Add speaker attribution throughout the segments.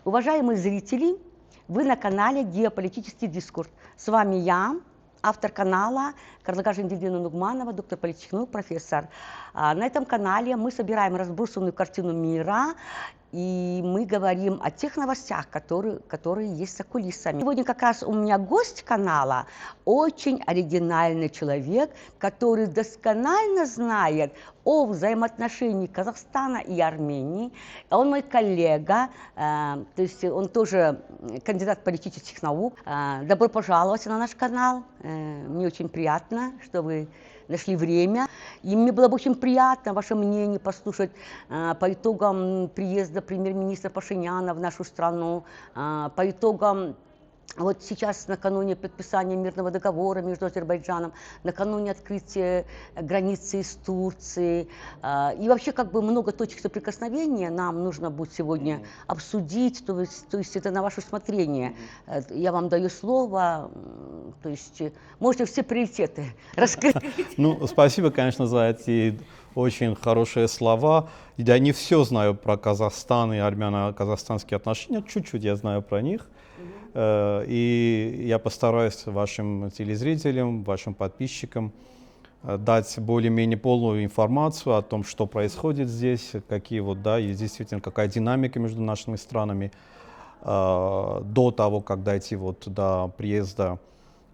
Speaker 1: Уважаемые зрители, вы на канале «Геополитический дискурс». С вами я, автор канала Карлыга Жандильдина Нугманова, доктор политических наук, профессор. На этом канале мы собираем разбросанную картину мира, и мы говорим о тех новостях, которые есть за кулисами. Сегодня как раз у меня гость канала, очень оригинальный человек, который досконально знает о взаимоотношении Казахстана и Армении. Он мой коллега, то есть он тоже кандидат политических наук. Добро пожаловать на наш канал. Мне очень приятно, что вы нашли время. И мне было бы очень приятно ваше мнение послушать по итогам приезда премьер-министра Пашиняна в нашу страну, по итогам вот сейчас, накануне подписания мирного договора между Азербайджаном, накануне открытия границы с Турцией. И вообще как бы много точек соприкосновения нам нужно будет сегодня обсудить, то есть это на ваше усмотрение. Я вам даю слово, то есть можете все приоритеты раскрыть.
Speaker 2: Ну, спасибо, конечно, за эти очень хорошие слова. Я не все знаю про Казахстан и армяно-казахстанские отношения, чуть-чуть я знаю про них. И я постараюсь вашим телезрителям, вашим подписчикам дать более-менее полную информацию о том, что происходит здесь, какие вот, да, и действительно какая динамика между нашими странами до того, как дойти вот до приезда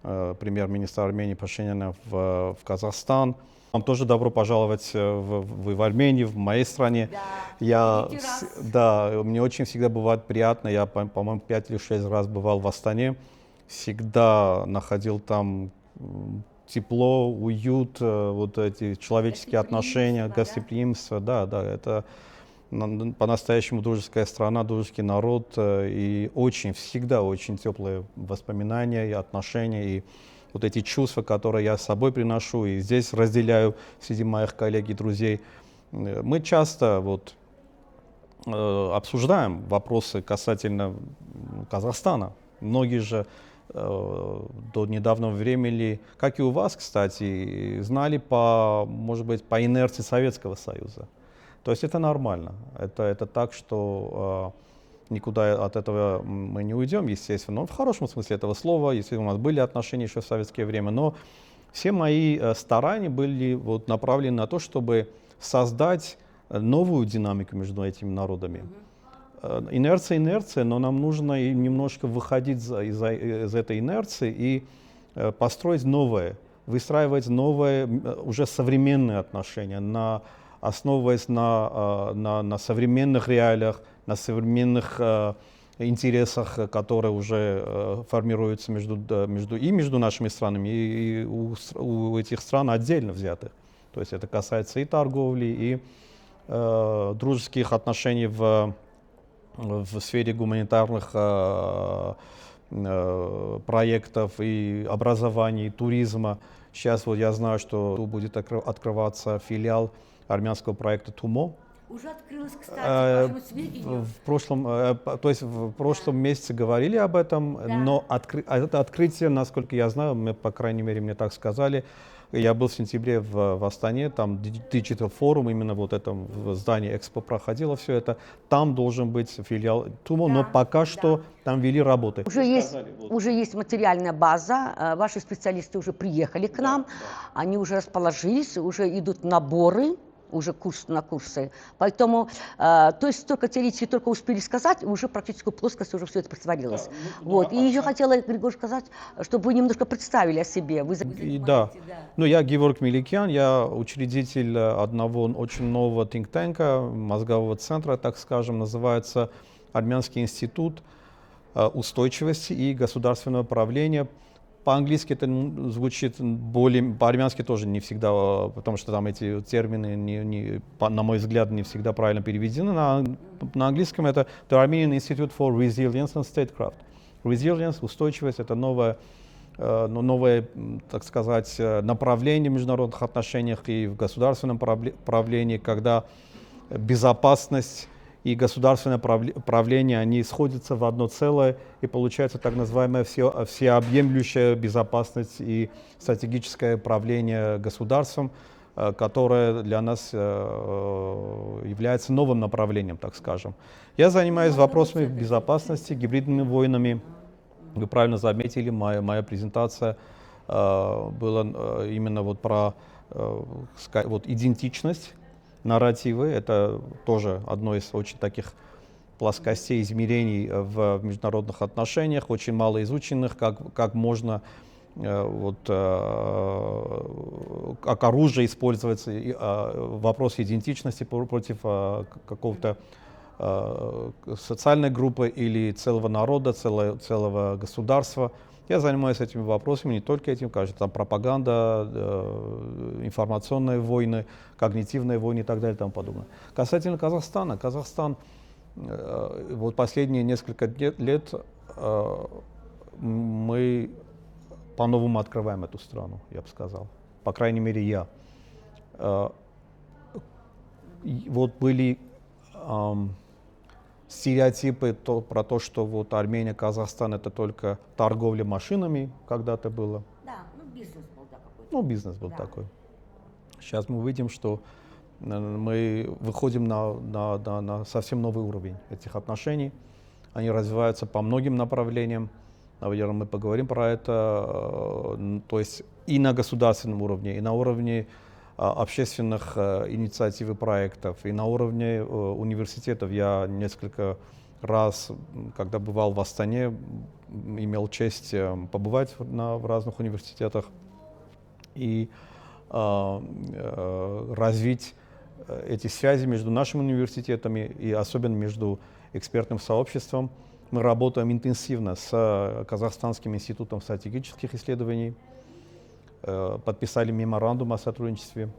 Speaker 2: премьер-министра Армении Пашиняна в Казахстан. Вам тоже добро пожаловать в Армению, в моей стране. Да, мне очень всегда бывает приятно. Я, по-моему, 5 или 6 раз бывал в Астане. Всегда находил там тепло, уют, вот эти человеческие отношения, гостеприимство. Да, это по-настоящему дружеская страна, дружеский народ. И всегда очень теплые воспоминания и отношения. И вот эти чувства, которые я с собой приношу и здесь разделяю среди моих коллег и друзей. Мы часто вот, обсуждаем вопросы касательно Казахстана. Многие же до недавнего времени, как и у вас, кстати, знали может быть, по инерции Советского Союза. То есть это нормально. Это так, что никуда от этого мы не уйдем, естественно, но в хорошем смысле этого слова, если у нас были отношения еще в советское время, но все мои старания были вот направлены на то, чтобы создать новую динамику между этими народами. Инерция, но нам нужно немножко выходить из этой инерции и построить новое, выстраивать новые, уже современные отношения, основываясь на современных реалиях, на современных интересах, которые уже формируются между нашими странами и у этих стран отдельно взятых. То есть это касается и торговли, и дружеских отношений в сфере гуманитарных проектов, и образования, и туризма. Сейчас вот я знаю, что будет открываться филиал армянского проекта ТУМО.
Speaker 1: Уже открылось, кстати,
Speaker 2: в прошлом месяце говорили об этом, да. Но это открытие, насколько я знаю, по крайней мере, мне так сказали. Я был в сентябре в Астане, там Digital Forum, именно вот этом в здании Экспо проходило все это. Там должен быть филиал ТУМО, да, но пока что там вели работы.
Speaker 1: Уже есть материальная база, ваши специалисты уже приехали к нам, они уже расположились, уже идут наборы. Уже на курсы. Поэтому, то есть только теоретически только успели сказать, уже практическую плоскость уже все это притворилось. Да, вот. И еще хотела, Григорий, сказать, чтобы вы немножко представили о себе.
Speaker 2: Да. Ну, я Геворг Меликян, я учредитель одного очень нового think-танка, мозгового центра, так скажем, называется Армянский институт устойчивости и государственного правления. По-английски это звучит более, по-армянски тоже не всегда, потому что там эти термины, на мой взгляд, не всегда правильно переведены. На английском это The Armenian Institute for Resilience and Statecraft. Resilience, устойчивость, это новое, так сказать, направление в международных отношениях и в государственном правлении, когда безопасность и государственное правление, они сходятся в одно целое, и получается так называемая всеобъемлющая безопасность и стратегическое правление государством. которое для нас является новым направлением, так скажем. Я занимаюсь вопросами безопасности, гибридными войнами. Вы правильно заметили, моя презентация была именно вот про вот идентичность, нарративы. Это тоже одно из очень таких плоскостей измерений в международных отношениях, очень мало изученных, как можно как оружие используется вопрос идентичности против какого-то социальной группы или целого народа, целого государства. Я занимаюсь этими вопросами, не только этим, кажется, там пропаганда, информационные войны, когнитивные войны и так далее и тому подобное. Касательно Казахстана, Казахстан вот последние несколько лет мы по-новому открываем эту страну, я бы сказал. По крайней мере, я. Вот были стереотипы про то, что вот Армения, Казахстан — это только торговля машинами когда-то было.
Speaker 1: Да, ну бизнес был, да, какой-то.
Speaker 2: Ну, бизнес был такой. Сейчас мы видим, что мы выходим на совсем новый уровень этих отношений. Они развиваются по многим направлениям. Наверное, мы поговорим про это. То есть и на государственном уровне, и на уровне общественных инициатив и проектов, и на уровне университетов. Я несколько раз, когда бывал в Астане, имел честь побывать в разных университетах и развить эти связи между нашими университетами и особенно между экспертным сообществом. Мы работаем интенсивно с Казахстанским институтом стратегических исследований, подписали меморандум о сотрудничестве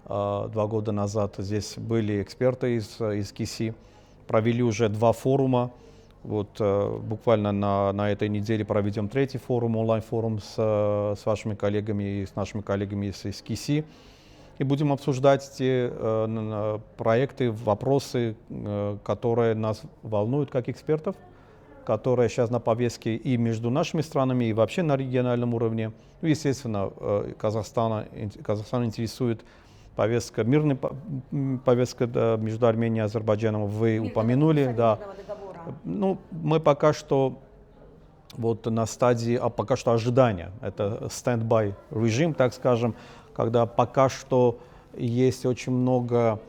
Speaker 2: 2 года назад. Здесь были эксперты из КИСИ, провели уже 2 форума. Вот буквально на этой неделе проведем 3-й форум, онлайн-форум с вашими коллегами и с нашими коллегами из КИСИ. И будем обсуждать те проекты, вопросы, которые нас волнуют как экспертов, которые сейчас на повестке и между нашими странами, и вообще на региональном уровне. Ну, естественно, Казахстан интересует повестка, мирная повестка между Арменией и Азербайджаном. Вы упомянули, да. Ну, мы пока что вот на стадии, пока что ожидания. Это stand-by режим, так скажем, когда пока что есть очень много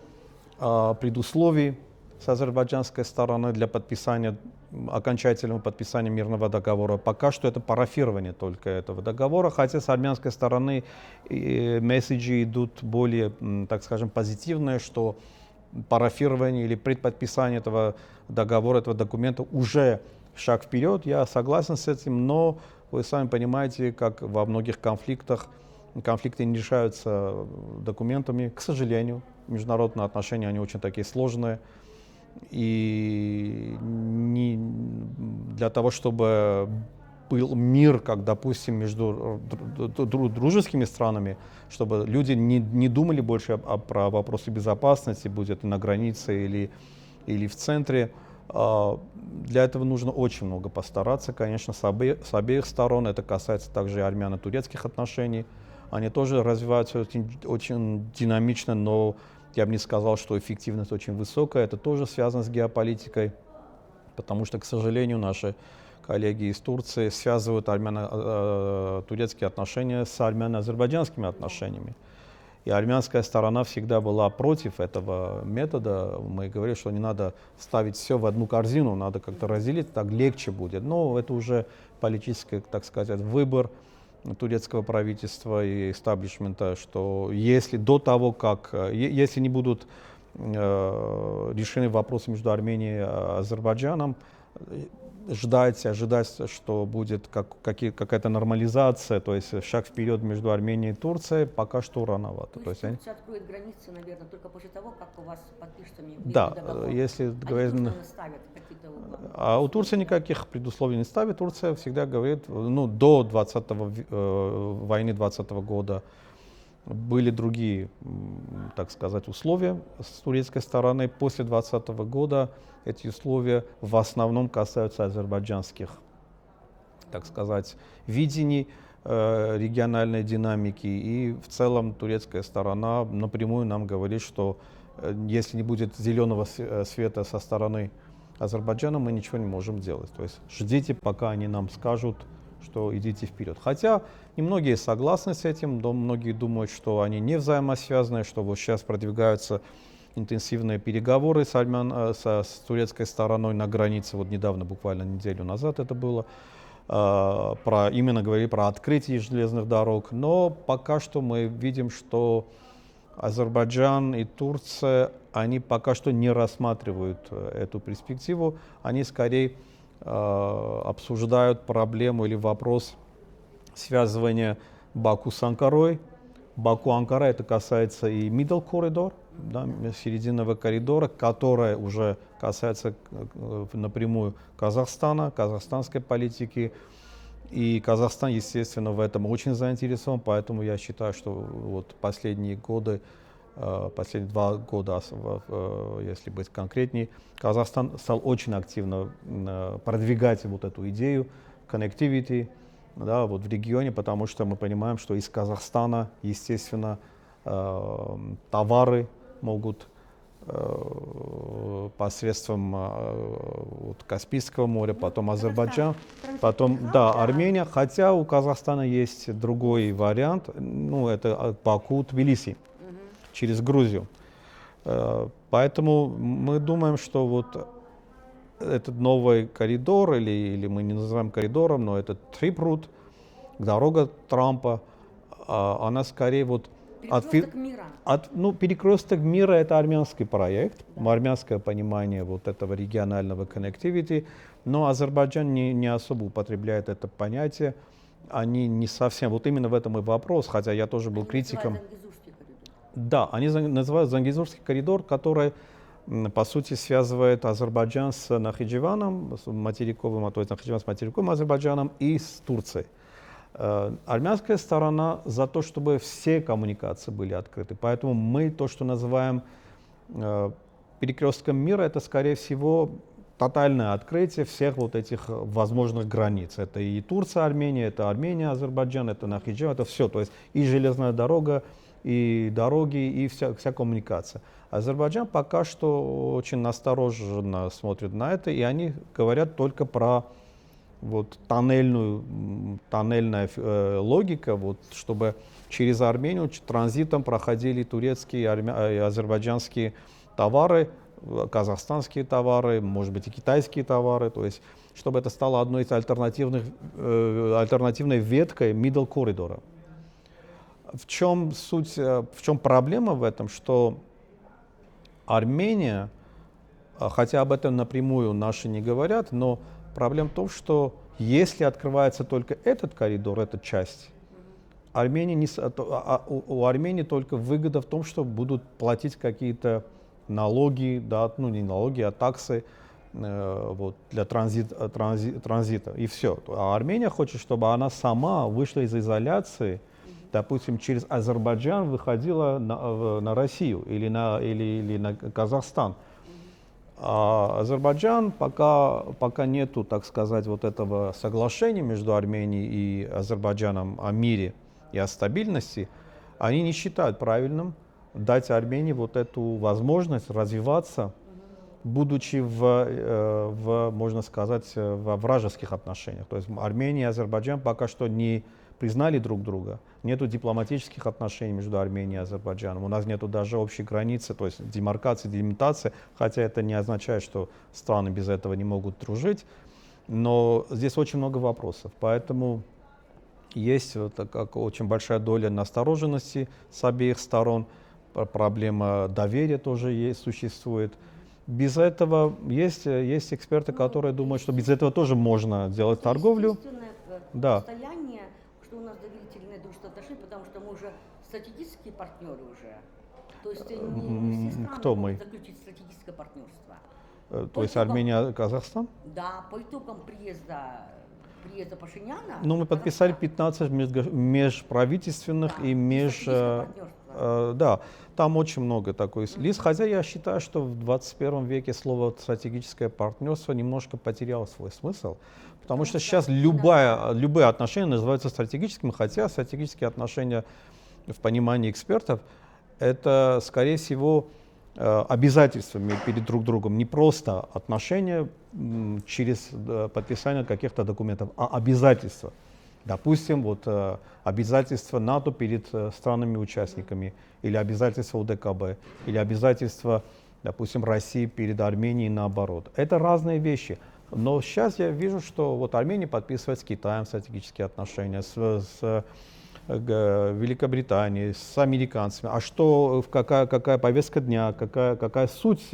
Speaker 2: предусловий с азербайджанской стороны для подписания, окончательного подписания мирного договора. Пока что это парафирование только этого договора, хотя с армянской стороны месседжи идут более, так скажем, позитивные, что парафирование или предподписание этого договора, этого документа уже шаг вперед. Я согласен с этим, но вы сами понимаете, как во многих конфликтах, конфликты не решаются документами, к сожалению. Международные отношения, они очень такие сложные. И для того, чтобы был мир, как, допустим, между дружескими странами, чтобы люди не думали больше про вопросы безопасности, будь это на границе или в центре, для этого нужно очень много постараться, конечно, с обеих сторон. Это касается также и армяно-турецких отношений. Они тоже развиваются очень динамично, но я бы не сказал, что эффективность очень высокая. Это тоже связано с геополитикой, потому что, к сожалению, наши коллеги из Турции связывают армяно-турецкие отношения с армяно-азербайджанскими отношениями. И армянская сторона всегда была против этого метода. Мы говорили, что не надо ставить все в одну корзину, надо как-то разделить, так легче будет. Но это уже политический, так сказать, выбор турецкого правительства и эстаблишмента, что если до того, если не будут решены вопросы между Арменией и Азербайджаном, ожидать, что будет какая-то нормализация, то есть шаг вперед между Арменией и Турцией, пока что рановато.
Speaker 1: То есть Турция откроет границы, наверное, только после того, как у вас подпишется мирный договор.
Speaker 2: Да, если говорить... А у Турции никаких предусловий не ставит. Турция всегда говорит, до войны 20 года были другие, так сказать, условия с турецкой стороны. После 20 года эти условия в основном касаются азербайджанских, так сказать, видений. региональной динамики. И в целом турецкая сторона напрямую нам говорит, что если не будет зеленого света со стороны Азербайджана, мы ничего не можем делать. То есть ждите, пока они нам скажут, что идите вперед. Хотя немногие согласны с этим, но многие думают, что они не взаимосвязаны, что вот сейчас продвигаются интенсивные переговоры с турецкой стороной на границе. Вот недавно, буквально неделю назад это было. Именно говорили про открытие железных дорог. Но пока что мы видим, что Азербайджан и Турция, они пока что не рассматривают эту перспективу. Они скорее обсуждают проблему или вопрос связывания Баку с Анкарой. Баку-Анкара, это касается и middle corridor, да, серединного коридора, которая уже касается напрямую Казахстана, казахстанской политики. И Казахстан, естественно, в этом очень заинтересован, поэтому я считаю, что вот последние 2 года, если быть конкретнее, Казахстан стал очень активно продвигать вот эту идею connectivity, да, вот в регионе, потому что мы понимаем, что из Казахстана, естественно, товары могут посредством вот, Каспийского моря, потом Азербайджан, потом Армения, хотя у Казахстана есть другой вариант, ну, это Баку-Тбилиси, через Грузию. Поэтому мы думаем, что вот этот новый коридор, или мы не называем коридором, но этот трипрут, дорога Трампа, она скорее вот
Speaker 1: Перекресток мира.
Speaker 2: Перекресток мира — это армянский проект, армянское понимание вот этого регионального connectivity, но Азербайджан не особо употребляет это понятие, они не совсем, вот именно в этом и вопрос, хотя я тоже был критиком. Да, они называют Зангезурский коридор, который, по сути, связывает Азербайджан с Нахичеваном, с материковым, то есть Нахичеван с материковым Азербайджаном и с Турцией. Армянская сторона за то, чтобы все коммуникации были открыты. Поэтому мы то, что называем перекрестком мира, это, скорее всего, тотальное открытие всех вот этих возможных границ. Это и Турция, Армения, это Армения, Азербайджан, это Нахичеван, это все. То есть и железная дорога, и дороги, и вся коммуникация. Азербайджан пока что очень настороженно смотрит на это, и они говорят только про вот тоннельная логика, вот, чтобы через Армению транзитом проходили турецкие и азербайджанские товары, казахстанские товары, может быть и китайские товары, то есть чтобы это стало одной из альтернативной веткой middle коридора. В чем суть, в чем проблема в этом, что Армения, хотя об этом напрямую наши не говорят, но проблема в том, что если открывается только этот коридор, эта часть, у Армении только выгода в том, что будут платить какие-то налоги, да, ну не налоги, а таксы вот, для транзита, и все. А Армения хочет, чтобы она сама вышла из изоляции, допустим, через Азербайджан выходила на Россию или на Казахстан. А Азербайджан, пока нету, так сказать, вот этого соглашения между Арменией и Азербайджаном о мире и о стабильности, они не считают правильным дать Армении вот эту возможность развиваться, будучи можно сказать, во вражеских отношениях. То есть Армения и Азербайджан пока что не признали друг друга. Нету дипломатических отношений между Арменией и Азербайджаном. У нас нету даже общей границы, то есть демаркации, делимитации, хотя это не означает, что страны без этого не могут дружить. Но здесь очень много вопросов, поэтому есть очень большая доля настороженности с обеих сторон, проблема доверия тоже существует. Без этого есть эксперты, которые думают, что без этого тоже можно делать торговлю. Да.
Speaker 1: Что у нас доверительные дружественные отношения, потому что мы уже стратегические партнеры уже. То есть не все страны могут заключить стратегическое партнерство.
Speaker 2: То есть Армения, Казахстан?
Speaker 1: Да, по итогам приезда Пашиняна.
Speaker 2: Ну, мы подписали 15 межправительственных и да. там очень много такой лист, хотя я считаю, что в 21 веке слово стратегическое партнерство немножко потеряло свой смысл, потому что сейчас любые отношения называются стратегическими, хотя стратегические отношения в понимании экспертов это, скорее всего, обязательствами перед друг другом, не просто отношения через подписание каких-то документов, а обязательства. Допустим, вот обязательства НАТО перед странами-участниками, или обязательства УДКБ, или обязательства, допустим, России перед Арменией и наоборот. Это разные вещи. Но сейчас я вижу, что вот Армения подписывает с Китаем стратегические отношения, с Великобританией, с американцами. А что, какая повестка дня, какая суть?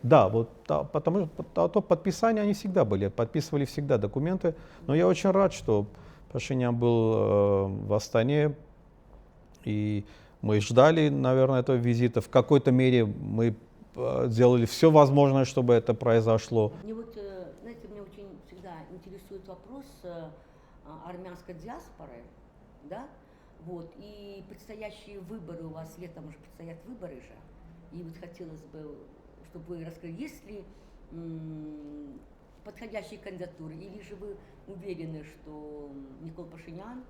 Speaker 2: Да, вот потому что подписания они всегда были, подписывали всегда документы. Но я очень рад, что Пашинян был в Астане, и мы ждали, наверное, этого визита. В какой-то мере мы сделали все возможное, чтобы это произошло.
Speaker 1: Мне вот, знаете, меня очень всегда интересует вопрос армянской диаспоры, да, вот, и предстоящие выборы у вас летом уже предстоят выборы же, и вот хотелось бы, чтобы вы рассказали, есть ли подходящие кандидатуры, или же вы уверены, что Никол Пашинян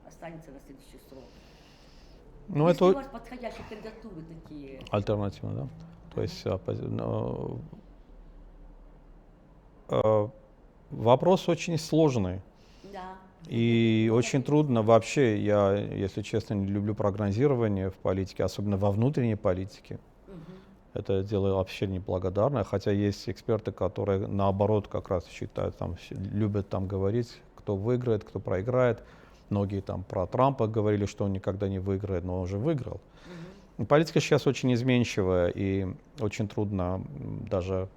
Speaker 1: останется на следующий срок?
Speaker 2: Ну,
Speaker 1: есть
Speaker 2: это
Speaker 1: ли у вас подходящие кандидатуры такие?
Speaker 2: Альтернативно, да? То есть вопрос очень сложный.
Speaker 1: Да.
Speaker 2: И очень трудно вообще, я, если честно, не люблю прогнозирование в политике, особенно во внутренней политике. Это дело вообще неблагодарное, хотя есть эксперты, которые наоборот как раз считают, там, любят там говорить, кто выиграет, кто проиграет. Многие там про Трампа говорили, что он никогда не выиграет, но он уже выиграл. Политика сейчас очень изменчивая, и очень трудно даже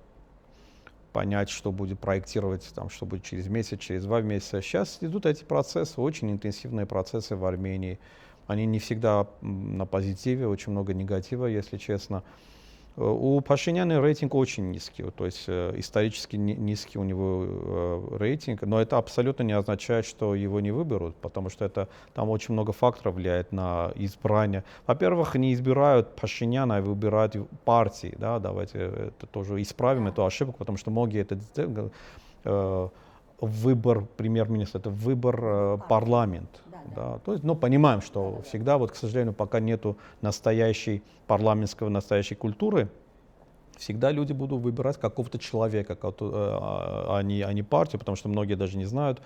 Speaker 2: понять, что будет проектировать, там, что будет через месяц, через 2 месяца. Сейчас идут эти процессы, очень интенсивные процессы в Армении. Они не всегда на позитиве, очень много негатива, если честно. У Пашиняна рейтинг очень низкий, то есть исторически низкий у него рейтинг, но это абсолютно не означает, что его не выберут, потому что там очень много факторов влияет на избрание. Во-первых, не избирают Пашиняна, а выбирают партии, да, давайте это тоже исправим эту ошибку, потому что многие это выбор премьер-министра, это выбор парламента. Да, то есть, ну, понимаем, что всегда, вот, к сожалению, пока нету настоящей настоящей культуры, всегда люди будут выбирать какого-то человека, а не партию, потому что многие даже не знают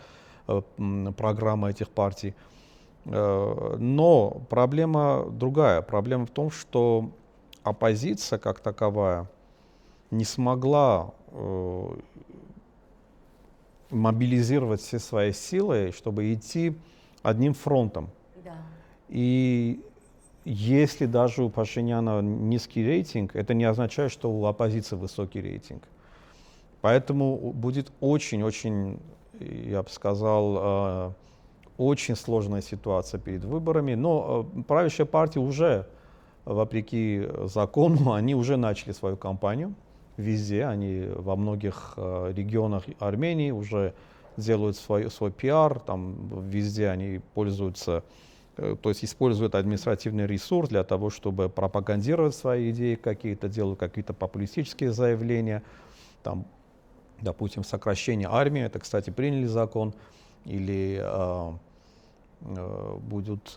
Speaker 2: программы этих партий. Но проблема другая. Проблема в том, что оппозиция как таковая не смогла мобилизировать все свои силы, чтобы идти одним фронтом.
Speaker 1: Да.
Speaker 2: И если даже у Пашиняна низкий рейтинг, это не означает, что у оппозиции высокий рейтинг. Поэтому будет очень-очень, я бы сказал, очень сложная ситуация перед выборами. Но правящая партия уже, вопреки закону, они уже начали свою кампанию везде. Они во многих регионах Армении уже делают свой пиар, там везде они пользуются, то есть используют административный ресурс для того, чтобы пропагандировать свои идеи какие-то, делают какие-то популистические заявления, там, допустим, сокращение армии, это, кстати, приняли закон, или будет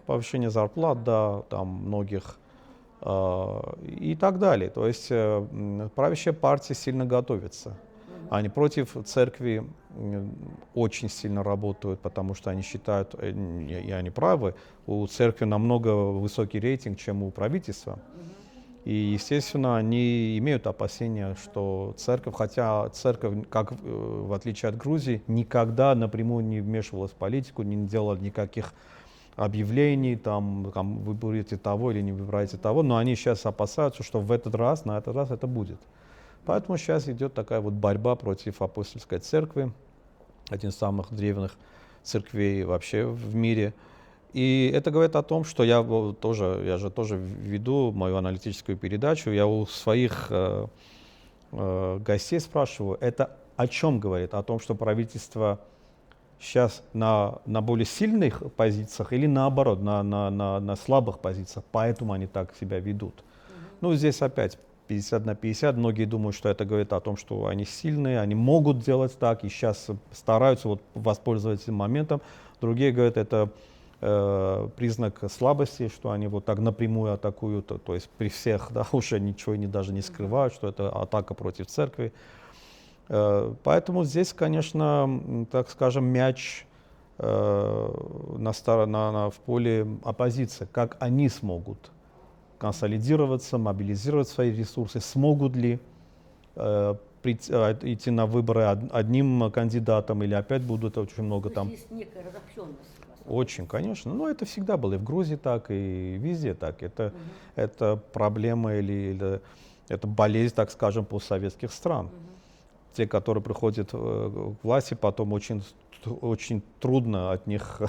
Speaker 2: повышение зарплат, да, там многих, и так далее. То есть правящая партия сильно готовится. Они против церкви очень сильно работают, потому что они считают, и они правы, у церкви намного высокий рейтинг, чем у правительства. И, естественно, они имеют опасения, что церковь, хотя церковь, как в отличие от Грузии, никогда напрямую не вмешивалась в политику, не делала никаких объявлений, там выберите того или не выбираете того, но они сейчас опасаются, что на этот раз это будет. Поэтому сейчас идет такая вот борьба против апостольской церкви, один из самых древних церквей вообще в мире. И это говорит о том, что я же тоже веду мою аналитическую передачу, я у своих гостей спрашиваю, это о чем говорит? О том, что правительство сейчас на более сильных позициях или наоборот, на слабых позициях, поэтому они так себя ведут. Ну, здесь опять 50 на 50. Многие думают, что это говорит о том, что они сильные, они могут делать так, и сейчас стараются вот воспользоваться этим моментом. Другие говорят, это признак слабости, что они вот так напрямую атакуют, то есть при всех, да, уже ничего даже не скрывают, что это атака против церкви. Поэтому здесь, конечно, так скажем, мяч в поле оппозиции, как они смогут консолидироваться, мобилизировать свои ресурсы, смогут ли идти на выборы одним кандидатом или опять будут очень много там.
Speaker 1: Есть некая разобщенность.
Speaker 2: Очень, конечно. Но это всегда было и в Грузии так, и везде так. Это проблема или это болезнь, так скажем, постсоветских стран. Те, которые приходят к власти, потом очень трудно от них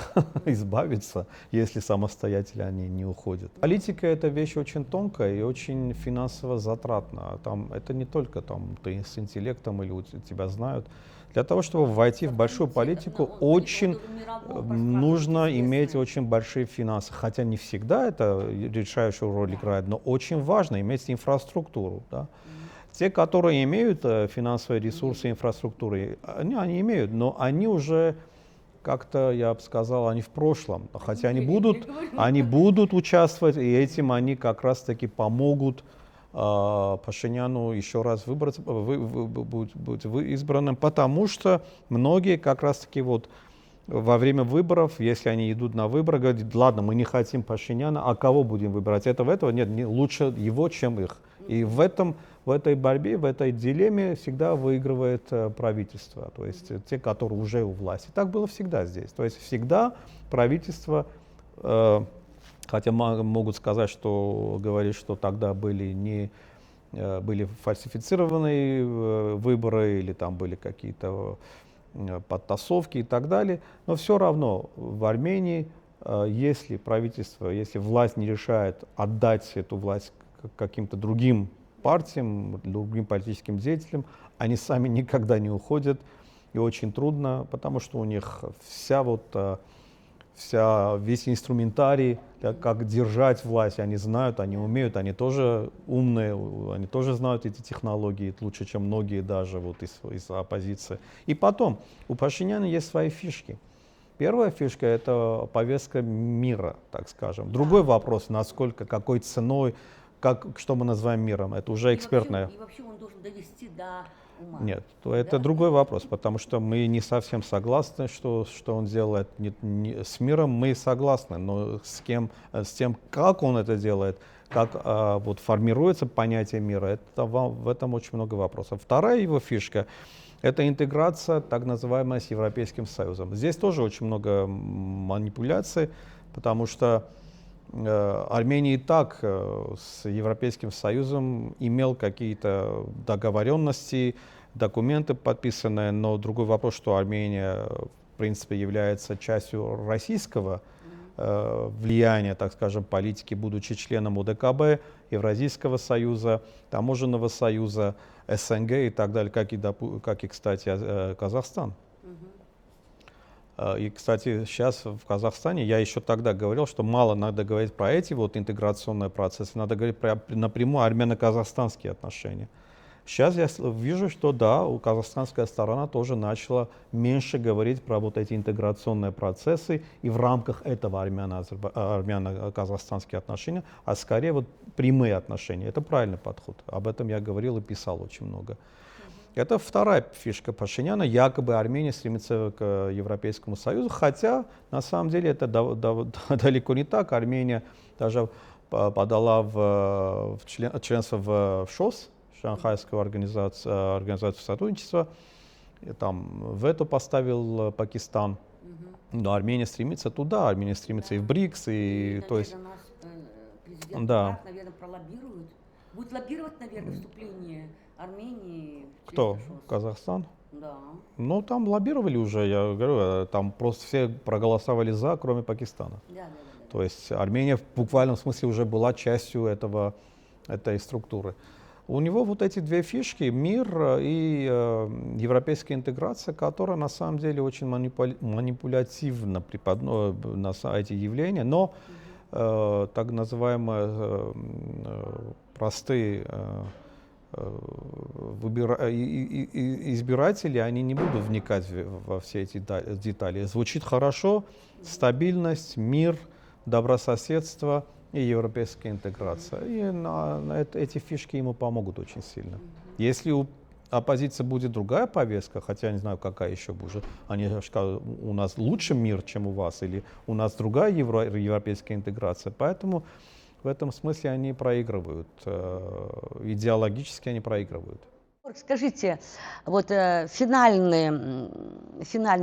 Speaker 2: избавиться, если самостоятельно они не уходят. Политика — это вещь очень тонкая и очень финансово затратная. Там, это не только там, ты с интеллектом или тебя знают. Для того, чтобы войти в большую политику, очень нужно иметь очень большие финансы. Хотя не всегда это решающую роль играет, но очень важно иметь инфраструктуру. Да? Те, которые имеют финансовые ресурсы, инфраструктуры, они имеют, но они уже как-то, я бы сказал, они в прошлом. Хотя они будут участвовать, и этим они как раз-таки помогут Пашиняну еще раз быть избранным, потому что многие как раз-таки вот во время выборов, если они идут на выборы, говорят, ладно, мы не хотим Пашиняна, а кого будем выбирать? Этого? Нет, лучше его, чем их. И в этой борьбе, в этой дилемме всегда выигрывает правительство, то есть те, которые уже у власти. Так было всегда здесь. То есть всегда правительство, хотя могут сказать, что говорить, что тогда были фальсифицированные выборы или там были какие-то подтасовки и так далее, но все равно в Армении, если правительство, если власть не решает отдать эту власть каким-то другим партиям, другим политическим деятелям, они сами никогда не уходят, и очень трудно, потому что у них весь инструментарий, как держать власть, они знают, они умеют, они тоже умные, они тоже знают эти технологии лучше, чем многие даже вот из оппозиции. И потом, у Пашиняна есть свои фишки. Первая фишка — это повестка мира, так скажем. Другой вопрос, насколько, какой ценой, что мы называем миром, это уже экспертная.
Speaker 1: И вообще он должен довести до ума.
Speaker 2: Нет, то это другой вопрос, потому что мы не совсем согласны, что он делает. С миром мы согласны, но с тем, как он это делает, как вот формируется понятие мира, в этом очень много вопросов. Вторая его фишка — это интеграция, так называемая, с Европейским Союзом. Здесь тоже очень много манипуляций, потому что Армения и так с Европейским Союзом имел какие-то договоренности, документы подписанные, но другой вопрос, что Армения, в принципе, является частью российского влияния, так скажем, политики, будучи членом ОДКБ, Евразийского союза, Таможенного союза, СНГ и так далее, как и кстати, Казахстан. И, кстати, сейчас в Казахстане, я еще тогда говорил, что мало надо говорить про эти вот интеграционные процессы, надо говорить напрямую армяно-казахстанские отношения. Сейчас я вижу, что да, казахстанская сторона тоже начала меньше говорить про вот эти интеграционные процессы и в рамках этого армяно-казахстанские отношения, а скорее вот прямые отношения. Это правильный подход. Об этом я говорил и писал очень много. Это вторая фишка Пашиняна. Якобы Армения стремится к Европейскому Союзу, хотя на самом деле это далеко не так. Армения даже подала в членство в ШОС, Шанхайскую организацию сотрудничества. И там вето поставил Пакистан. Но Армения стремится туда, Армения стремится и в БРИКС, и то есть.
Speaker 1: Президент
Speaker 2: Да.
Speaker 1: наверное, пролоббирует. Будет лоббировать, наверное, вступление Армении в
Speaker 2: Кто?
Speaker 1: членство ШОС.
Speaker 2: Казахстан?
Speaker 1: Да.
Speaker 2: Ну, там лоббировали уже, я говорю, там просто все проголосовали за, кроме Пакистана.
Speaker 1: Да.
Speaker 2: То есть Армения в буквальном смысле уже была частью этой структуры. У него вот эти две фишки, мир и европейская интеграция, которая на самом деле очень манипулятивно на эти явления, но так называемые простые избиратели, они не будут вникать во все эти детали. Звучит хорошо: стабильность, мир, добрососедство и европейская интеграция. И эти фишки ему помогут очень сильно. Если у оппозиции будет другая повестка, хотя я не знаю, какая еще будет, они скажут: у нас лучше мир, чем у вас, или у нас другая европейская интеграция. Поэтому в этом смысле они проигрывают, идеологически они проигрывают.
Speaker 1: Скажите, вот финальный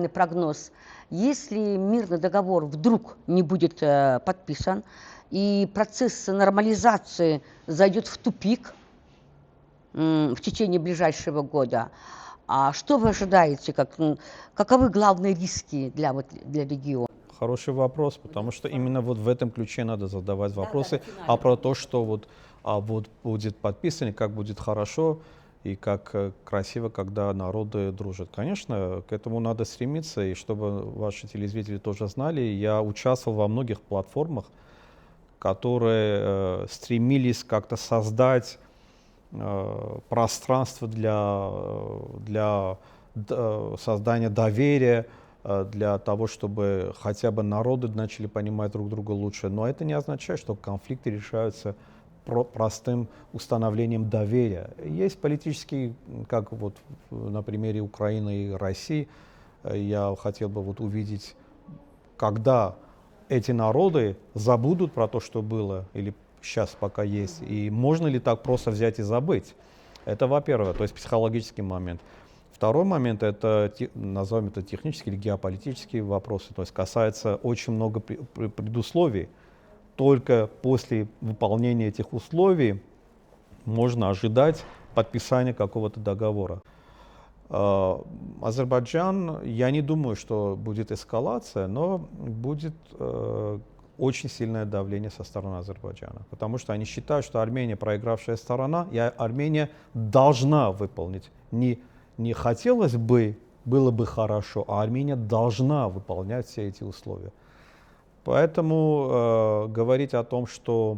Speaker 1: прогноз. Если мирный договор вдруг не будет подписан и процесс нормализации зайдет в тупик в течение ближайшего года, а что вы ожидаете, каковы главные риски для региона?
Speaker 2: Хороший вопрос, потому что именно вот в этом ключе надо задавать вопросы, а про то, что вот будет подписано, как будет хорошо и как красиво, когда народы дружат. Конечно, к этому надо стремиться, и чтобы ваши телезрители тоже знали, я участвовал во многих платформах, которые стремились как-то создать пространство для создания доверия, для того, чтобы хотя бы народы начали понимать друг друга лучше. Но это не означает, что конфликты решаются простым установлением доверия. Есть политические, как вот на примере Украины и России, я хотел бы вот увидеть, когда эти народы забудут про то, что было, или сейчас пока есть, и можно ли так просто взять и забыть. Это, во-первых, то есть психологический момент. Второй момент, это, назовем это, технические или геополитические вопросы, то есть касается очень много предусловий. Только после выполнения этих условий можно ожидать подписания какого-то договора. Азербайджан, я не думаю, что будет эскалация, но будет очень сильное давление со стороны Азербайджана, потому что они считают, что Армения проигравшая сторона, и Армения должна выполнить. Не хотелось бы, было бы хорошо, а Армения должна выполнять все эти условия. Поэтому говорить о том, что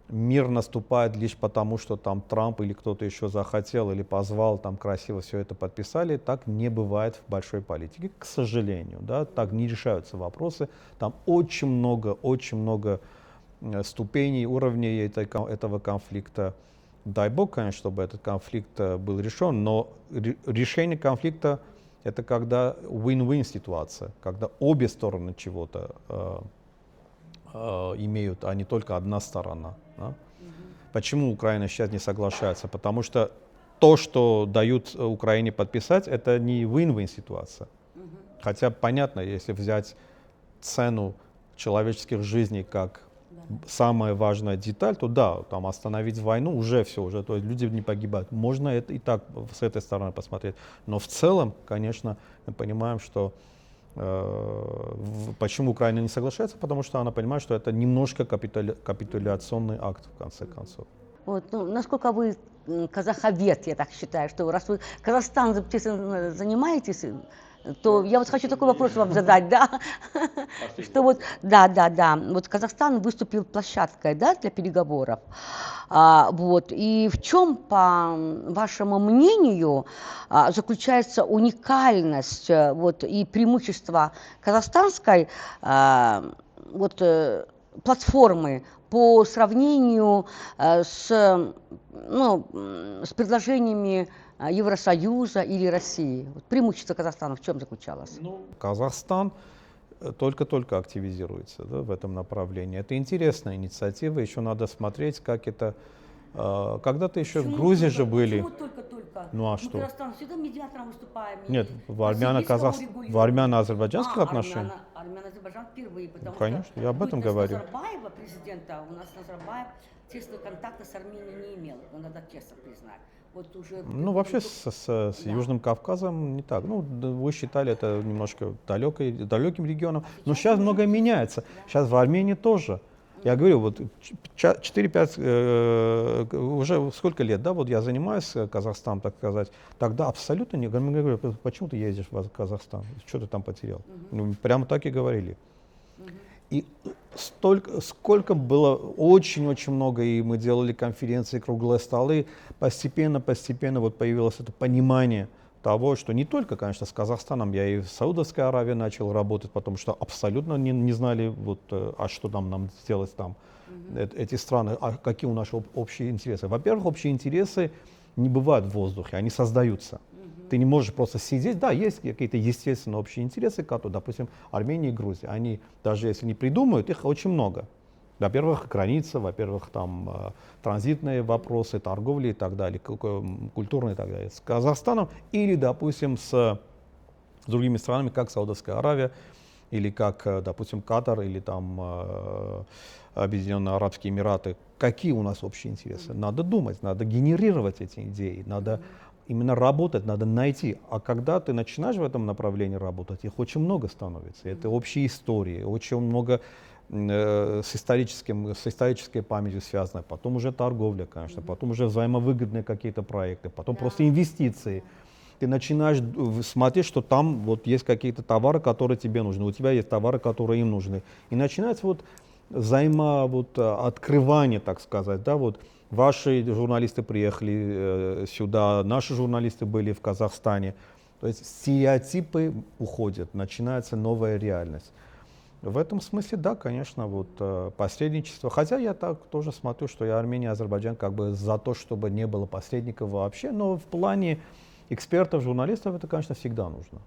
Speaker 2: мир наступает лишь потому, что там Трамп или кто-то еще захотел или позвал, там красиво все это подписали, так не бывает в большой политике, к сожалению. Да? Так не решаются вопросы. Там очень много ступеней, уровней этого конфликта. Дай бог, конечно, чтобы этот конфликт был решен, но решение конфликта — это когда win-win ситуация, когда обе стороны чего-то имеют, а не только одна сторона. Да? Почему Украина сейчас не соглашается? Потому что то, что дают Украине подписать, это не win-win ситуация. Хотя понятно, если взять цену человеческих жизней как самая важная деталь, то да, там остановить войну уже все, то есть люди не погибают. Можно это и так с этой стороны посмотреть. Но в целом, конечно, мы понимаем, что почему Украина не соглашается, потому что она понимает, что это немножко капитуляционный акт в конце концов.
Speaker 1: Вот, насколько вы казаховед, я так считаю, что раз вы Казахстан занимаетесь, то я вот хочу такой вопрос вам задать, да, что вот, да, вот Казахстан выступил площадкой, да, для переговоров, вот, и в чем, по вашему мнению, заключается уникальность, вот, и преимущество казахстанской, вот, платформы по сравнению с предложениями Евросоюза или России? Вот преимущество Казахстана в чем заключалось?
Speaker 2: Казахстан только-только активизируется, да, в этом направлении. Это интересная инициатива, еще надо смотреть, как это... Когда-то еще в Грузии же были...
Speaker 1: Почему только-только?
Speaker 2: Ну а что?
Speaker 1: Казахстан всегда медиатором выступаем.
Speaker 2: Нет, в армяно-азербайджанских отношениях.
Speaker 1: Армяно-Азербайджан впервые, потому
Speaker 2: конечно,
Speaker 1: что
Speaker 2: я об этом говорю.
Speaker 1: Назарбаева, президента, у нас Назарбаев тесного контакта с Арменией не имел, надо честно признать. Вот уже,
Speaker 2: вообще с Южным Кавказом не так. Вы считали это немножко далеким регионом, но сейчас многое меняется. Сейчас в Армении тоже. Я говорю, вот 4-5, уже сколько лет, да, вот я занимаюсь Казахстаном, так сказать, тогда абсолютно не говорю, почему ты ездишь в Казахстан, что ты там потерял? Ну, прямо так и говорили. И сколько было, очень-очень много, и мы делали конференции, круглые столы, постепенно вот появилось это понимание того, что не только, конечно, с Казахстаном, я и в Саудовской Аравии начал работать, потому что абсолютно не знали, вот, а что нам сделать там, эти страны, а какие у нас общие интересы. Во-первых, общие интересы не бывают в воздухе, они создаются. Ты не можешь просто сидеть, да, есть какие-то естественные общие интересы, которые, допустим, Армения и Грузия, они, даже если не придумают, их очень много. Во-первых, граница, во-первых, там транзитные вопросы, торговли и так далее, культурные и так далее. С Казахстаном или, допустим, с другими странами, как Саудовская Аравия, или как, допустим, Катар, или там Объединенные Арабские Эмираты. Какие у нас общие интересы? Надо думать, надо генерировать эти идеи, надо именно работать, надо найти. А когда ты начинаешь в этом направлении работать, их очень много становится. Это общие истории, очень много с исторической памятью связано. Потом уже торговля, конечно, потом уже взаимовыгодные какие-то проекты, потом просто инвестиции. Ты начинаешь смотреть, что там вот есть какие-то товары, которые тебе нужны, у тебя есть товары, которые им нужны. И начинается вот открывание, так сказать, да, вот. Ваши журналисты приехали сюда, наши журналисты были в Казахстане. То есть стереотипы уходят, начинается новая реальность. В этом смысле, да, конечно, вот посредничество. Хотя я так тоже смотрю, что и Армения, и Азербайджан как бы за то, чтобы не было посредников вообще. Но в плане экспертов, журналистов это, конечно, всегда нужно.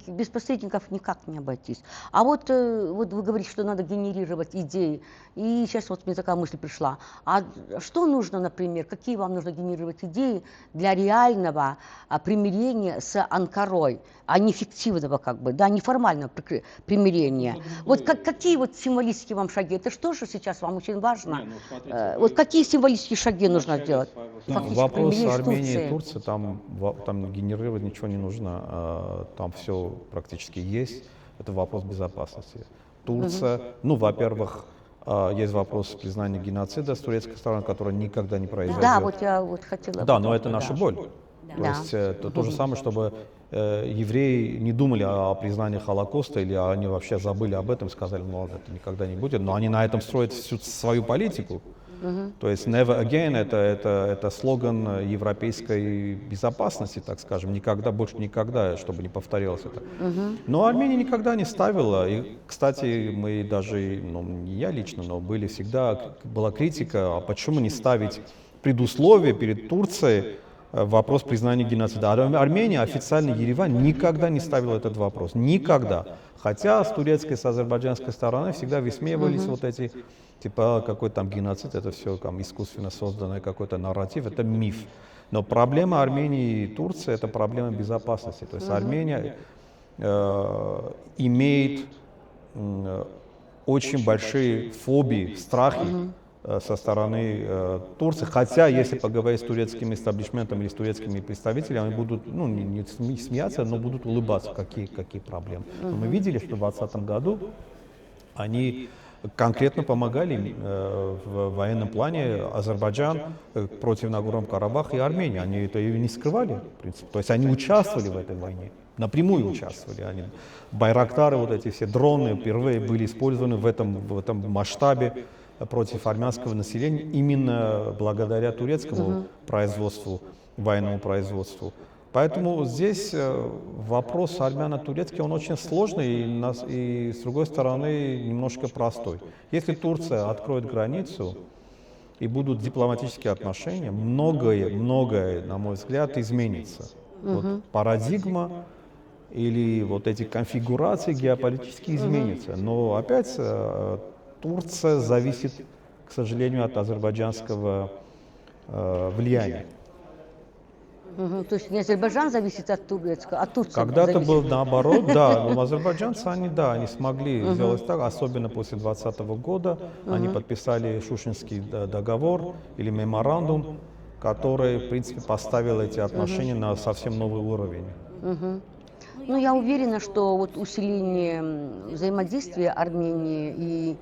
Speaker 1: Без посредников никак не обойтись. А вот вы говорите, что надо генерировать идеи. И сейчас вот мне такая мысль пришла. А что нужно, например, какие вам нужно генерировать идеи для реального примирения с Анкарой, а не фиктивного, как бы, да, неформального примирения? Вот какие вот символические вам шаги? Это что же сейчас вам очень важно? Вот какие символические шаги нужно делать?
Speaker 2: Вопрос Армении и Турции, там генерировать ничего не нужно. Там все практически есть. Это вопрос безопасности. Турция, ну, во-первых, есть вопрос признания геноцида с турецкой стороны, который никогда не произойдет.
Speaker 1: Да, вот я вот хотела.
Speaker 2: Да, но это наша боль.
Speaker 1: Да.
Speaker 2: То есть это то же самое, чтобы евреи не думали о признании Холокоста, или они вообще забыли об этом, сказали, ну ладно, это никогда не будет, но они на этом строят всю свою политику. То есть never again это слоган европейской безопасности, так скажем, никогда, больше никогда, чтобы не повторилось это. Но Армения никогда не ставила, и, кстати, мы даже, ну, не я лично, но была критика, а почему не ставить предусловие перед Турцией вопрос признания геноцида. Армения, официально Ереван, никогда не ставил этот вопрос, никогда. Хотя с турецкой, с азербайджанской стороны всегда высмеивались вот эти, типа, какой там геноцид, это все там искусственно созданный какой-то нарратив, это миф. Но проблема Армении и Турции — это проблема безопасности. То есть Армения имеет очень большие фобии, страхи со стороны Турции. Хотя, если поговорить с турецким истеблишментом или с турецкими представителями, они будут, ну, не смеяться, но будут улыбаться, какие проблемы. Но мы видели, что в 2020 году они конкретно помогали в военном плане Азербайджан против Нагорного Карабаха и Армении. Они это и не скрывали, в принципе. То есть они участвовали в этой войне, напрямую участвовали. Они, байрактары, вот эти все дроны впервые были использованы в этом масштабе против армянского населения именно благодаря турецкому производству, военному производству. Поэтому здесь вопрос армяно-турецкий, он очень сложный и, с другой стороны, немножко простой. Если Турция откроет границу и будут дипломатические отношения, многое, на мой взгляд, изменится. Вот парадигма или вот эти конфигурации геополитически изменятся. Но опять Турция зависит, к сожалению, от азербайджанского влияния.
Speaker 1: То есть не Азербайджан зависит от турецкого, а Турция
Speaker 2: Когда-то
Speaker 1: зависит.
Speaker 2: был наоборот, да, но азербайджанцы, они смогли сделать так, особенно после 2020 года. Они подписали Шушинский договор или меморандум, который, в принципе, поставил эти отношения на совсем новый уровень.
Speaker 1: Ну, я уверена, что вот усиление взаимодействия Армении и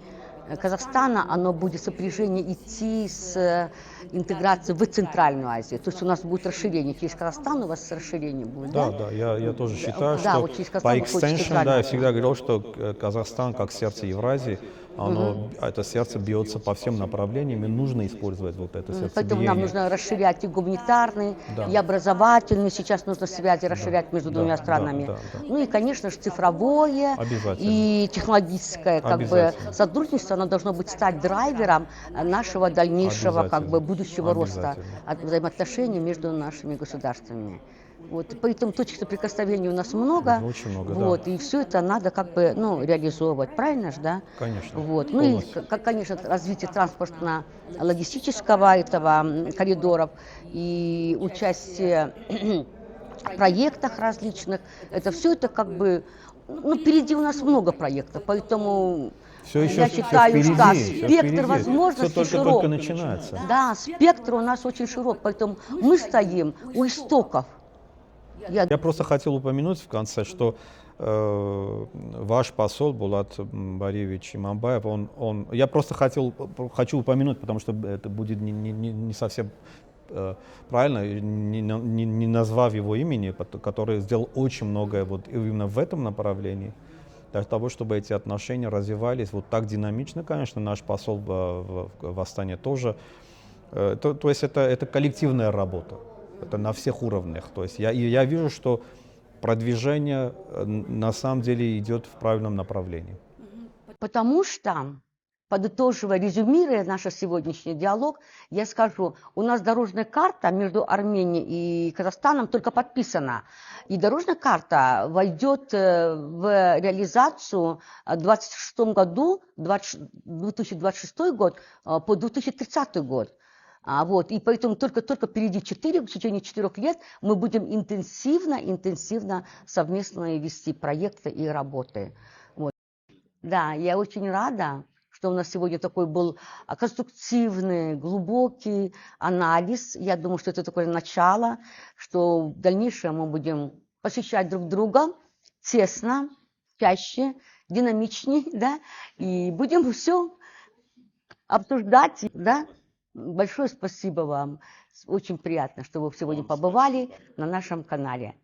Speaker 1: Казахстана, оно будет сопряжение идти с интеграцией в Центральную Азию. То есть у нас будет расширение через Казахстан, у вас расширение будет,
Speaker 2: Да,
Speaker 1: да?
Speaker 2: да, я тоже считаю,
Speaker 1: Да,
Speaker 2: что
Speaker 1: вот через
Speaker 2: по
Speaker 1: Казахстан выходит
Speaker 2: extension, да,
Speaker 1: Центральная
Speaker 2: я
Speaker 1: Азия.
Speaker 2: всегда говорил, что Казахстан как сердце Евразии, это сердце бьется по всем направлениям, и нужно использовать вот это
Speaker 1: Поэтому нам
Speaker 2: сердцебиение.
Speaker 1: нужно расширять и гуманитарный,
Speaker 2: Да.
Speaker 1: и образовательный. Сейчас нужно связи
Speaker 2: Да,
Speaker 1: расширять между
Speaker 2: да,
Speaker 1: двумя
Speaker 2: да,
Speaker 1: странами.
Speaker 2: да, да.
Speaker 1: Ну и, конечно же, цифровое
Speaker 2: Обязательно.
Speaker 1: и технологическое
Speaker 2: Обязательно.
Speaker 1: сотрудничество, оно должно быть стать драйвером нашего дальнейшего
Speaker 2: Обязательно.
Speaker 1: будущего роста
Speaker 2: Обязательно.
Speaker 1: взаимоотношений между нашими государствами. Вот, поэтому точек соприкосновения у нас много,
Speaker 2: Очень много,
Speaker 1: вот,
Speaker 2: да.
Speaker 1: и все это надо реализовывать, правильно же, да?
Speaker 2: Конечно.
Speaker 1: Вот. Ну и,
Speaker 2: Полностью.
Speaker 1: конечно, развитие транспортно-логистического этого коридоров и участие в проектах различных, это все это впереди у нас много проектов, поэтому
Speaker 2: Все еще
Speaker 1: я считаю, что
Speaker 2: все
Speaker 1: спектр
Speaker 2: впереди.
Speaker 1: возможностей
Speaker 2: Все
Speaker 1: широк.
Speaker 2: только начинается.
Speaker 1: Да, спектр у нас очень широк, поэтому мы стоим у истоков.
Speaker 2: Я просто хотел упомянуть в конце, что ваш посол Булат Бариевич Имамбаев, я просто хочу упомянуть, потому что это будет не совсем правильно, не назвав его имени, который сделал очень многое вот именно в этом направлении, для того, чтобы эти отношения развивались вот так динамично. Конечно, наш посол в Астане тоже. То есть это коллективная работа, это на всех уровнях. То есть я вижу, что продвижение на самом деле идет в правильном направлении.
Speaker 1: Потому что, подытоживая, резюмируя наш сегодняшний диалог, я скажу, у нас дорожная карта между Арменией и Казахстаном только подписана. И дорожная карта войдет в реализацию в 2026 году, 2026 год по 2030 год. Вот, и поэтому только впереди в течение 4 лет мы будем интенсивно совместно вести проекты и работы. Вот. Да, я очень рада, что у нас сегодня такой был конструктивный, глубокий анализ. Я думаю, что это такое начало, что в дальнейшем мы будем посещать друг друга тесно, чаще, динамичнее, да, и будем все обсуждать, да. Большое спасибо вам. Очень приятно, что вы сегодня побывали на нашем канале.